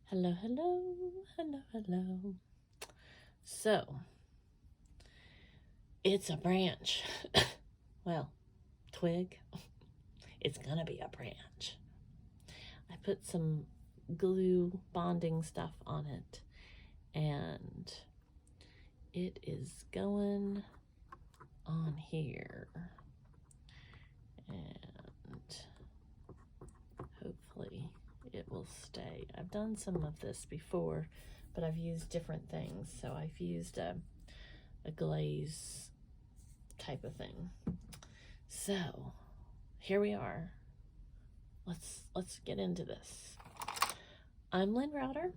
Hello, hello, hello, hello. So, it's a branch. Well, twig. It's gonna be a branch. I put some glue bonding stuff on it, and it is going on here. And hopefully it will stay. I've done some of this before, but I've used different things. So I've used a glaze type of thing. So here we are. Let's get into this. I'm Lynn Router,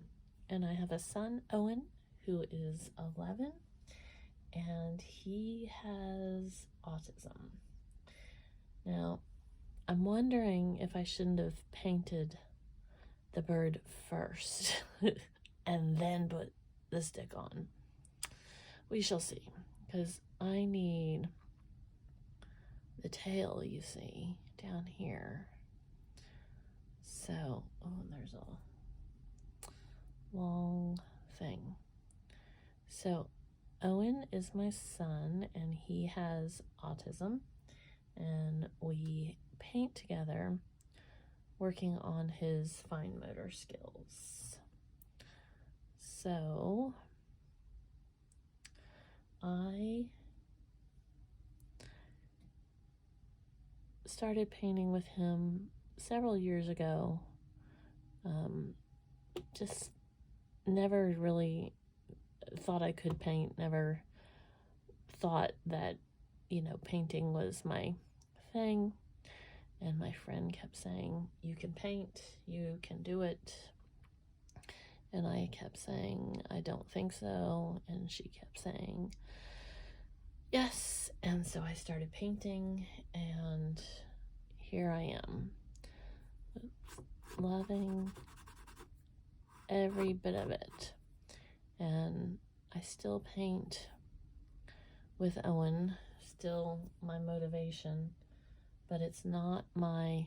and I have a son, Owen, who is 11, and he has autism. Now, I'm wondering if I shouldn't have painted the bird first and then put the stick on. We shall see, because I need the tail, you see, down here. So, oh, there's a long thing. So, Owen is my son, and he has autism, and we paint together, working on his fine motor skills. So, I started painting with him several years ago. Just never really thought I could paint, never thought that, painting was my thing. And my friend kept saying, you can paint, you can do it. And I kept saying, I don't think so. And she kept saying, yes. And so I started painting, and here I am, loving every bit of it. And I still paint with Owen, still my motivation, but it's not my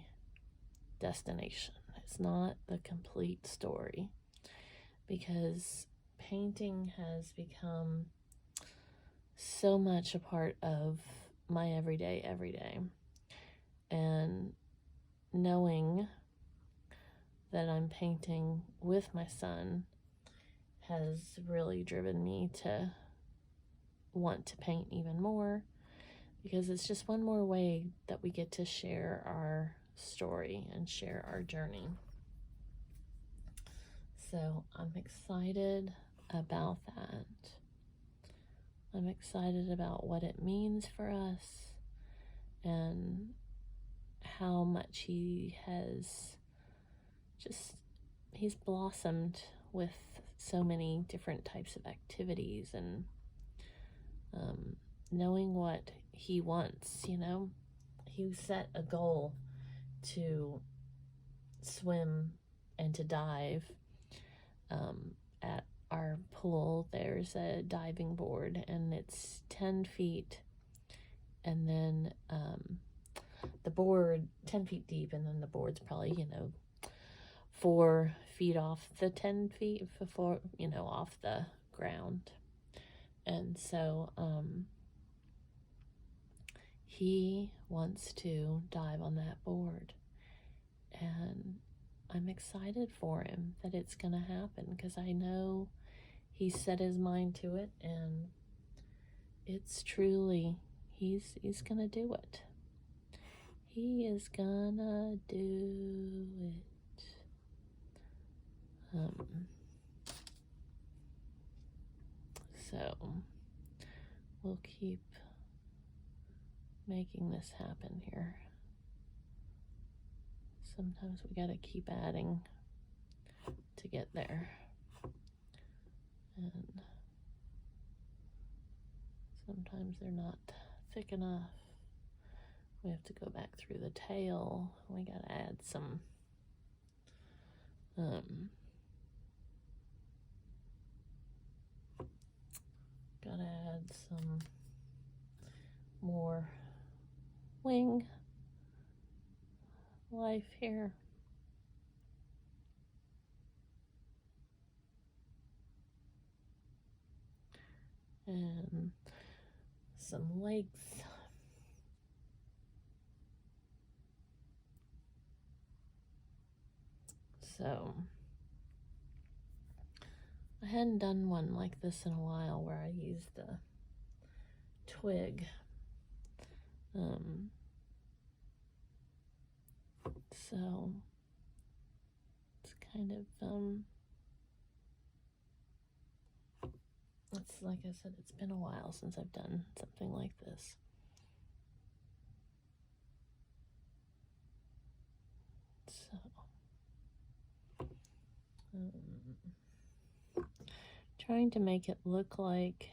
destination. It's not the complete story, because painting has become so much a part of my every day. And knowing that I'm painting with my son has really driven me to want to paint even more, because it's just one more way that we get to share our story and share our journey. So I'm excited about that. I'm excited about what it means for us, and how much he's blossomed with so many different types of activities, and knowing what he wants. He set a goal to swim and to dive. At our pool, there's a diving board, and it's 10 feet, and then the board 10 feet deep, and then the board's probably 4 feet off the 10 feet before off the ground. And so he wants to dive on that board, and I'm excited for him that it's gonna happen, because I know he set his mind to it, and it's truly, he's gonna do it. He is gonna do it. So we'll keep making this happen here. Sometimes we gotta keep adding to get there. And sometimes they're not thick enough. We have to go back through the tail. We gotta add some more wing life here. and some legs. So I hadn't done one like this in a while where I used a twig. So it's kind of it's like I said, it's been a while since I've done something like this. So trying to make it look like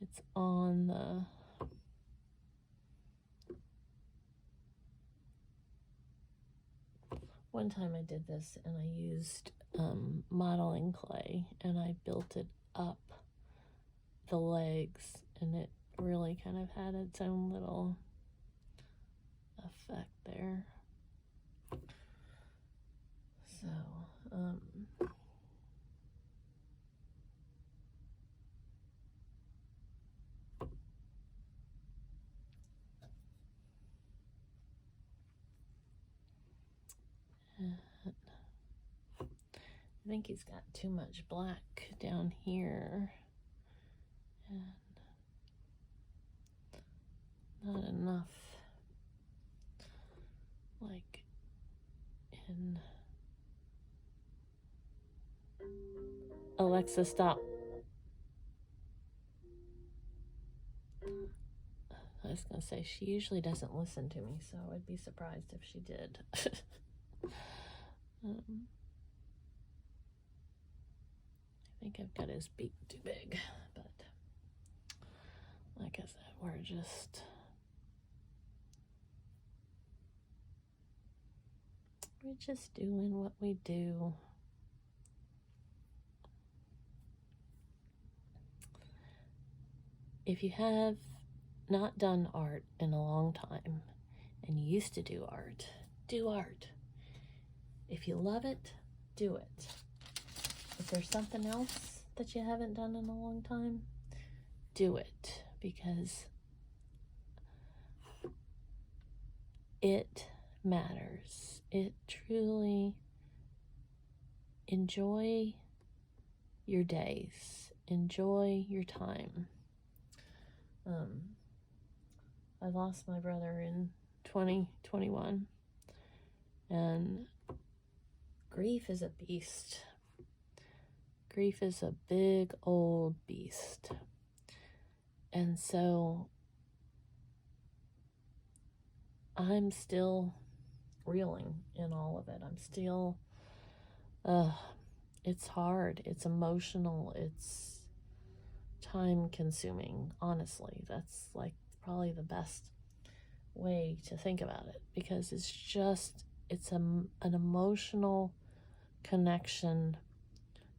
it's on the one time I did this and I used modeling clay and I built it up the legs, and it really kind of had its own little effect there. So I think he's got too much black down here and not enough like in Alexa, stop. I was gonna say, she usually doesn't listen to me, so I'd be surprised if she did. I think I've got his beak too big, but like I said, we're just doing what we do. If you have not done art in a long time and you used to do art, do art. If you love it, do it. If there's something else that you haven't done in a long time, do it, because it matters. It truly, enjoy your days, enjoy your time. I lost my brother in 2021, and grief is a beast. Grief is a big old beast. And so I'm still reeling in all of it. I'm still, it's hard, it's emotional, it's time consuming, honestly. That's like probably the best way to think about it, because it's an emotional connection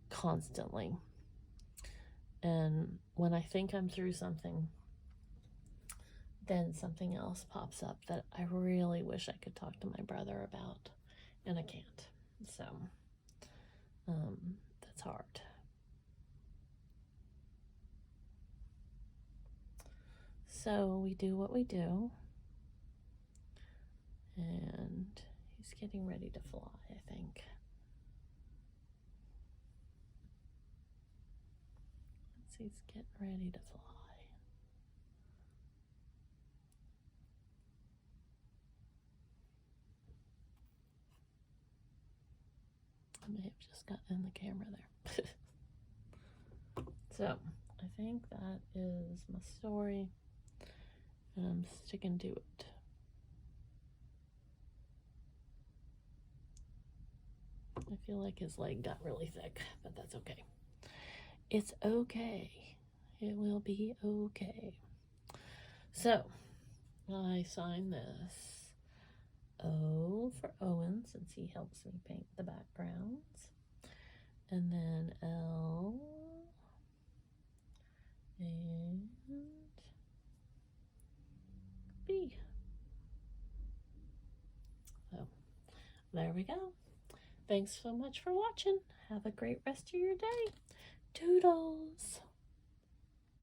constantly. And when I think I'm through something, then something else pops up that I really wish I could talk to my brother about, and I can't. So that's hard. So we do what we do, and he's getting ready to fly, I think. He's getting ready to fly. I may have just gotten in the camera there. So I think that is my story, and I'm sticking to it. I feel like his leg got really thick, but that's okay. It's okay. It will be okay. So I sign this O for Owen, since he helps me paint the backgrounds, and then L and B. So there we go. Thanks so much for watching. Have a great rest of your day. Toodles.